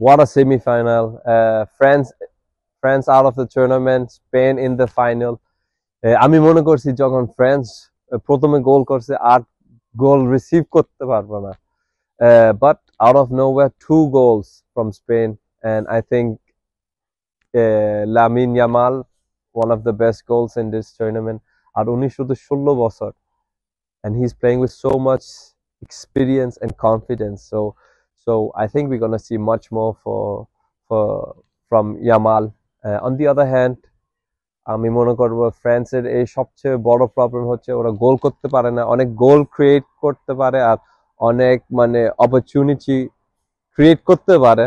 What a semi-final. France out of the tournament, Spain in the final. আমি মনে করছি যখন ফ্রান্স প্রথমে গোল করছে আর গোল রিসিভ করতে পারবে না, but out of nowhere 2 goals from Spain, and I think Lamine Yamal one of the best goals in this tournament. আর উনি শুধু 16 বছর, and he's playing with so much experience and confidence. So I think we're gonna see much more for from Yamal. On the other hand, আমি মনে করবো ফ্রান্সের এই সবচেয়ে বড় প্রবলেম হচ্ছে ওরা গোল করতে পারে না, অনেক গোল ক্রিয়েট করতে পারে আর অনেক মানে অপরচুনিটি ক্রিয়েট করতে পারে।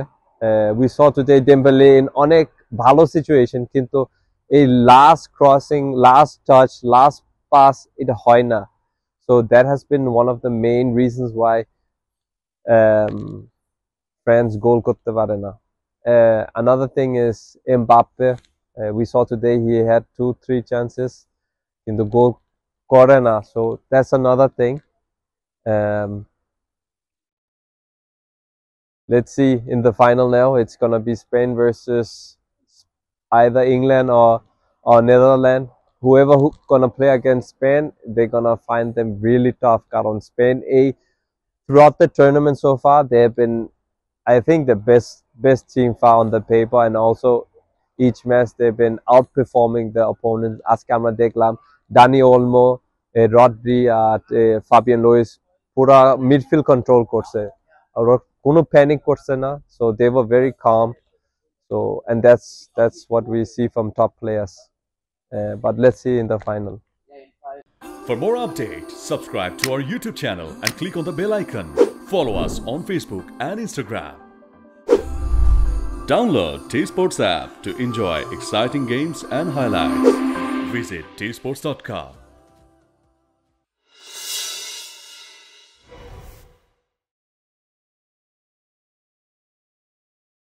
We saw today Dembélé in অনেক ভালো সিচুয়েশন, কিন্তু এই last crossing, last touch, last pass এটা হয় না। So that has been one of the main reasons why France goal করতে পারে না। Another thing is Mbappe. We saw today he had 2-3 chances in the goal করে না, so that's another thing. Let's see in the final now. It's gonna be Spain versus either England or Netherlands. Whoever gonna play against Spain, they're gonna find them really tough. কারণ Spain throughout the tournament so far, they have been, I think, the best team far on the paper, and also each match they've been outperforming the opponents. আজকে আমরা দেখলাম Dani Olmo, Rodri আর Fabian Ruiz পুরা midfield control করছে, আর কোনো panic করছে না, so they were very calm. So and that's what we see from top players. But let's see in the final. For more updates, subscribe to our YouTube channel and click on the bell icon. Follow us on Facebook and Instagram. Download T-Sports app to enjoy exciting games and highlights. Visit tsports.com.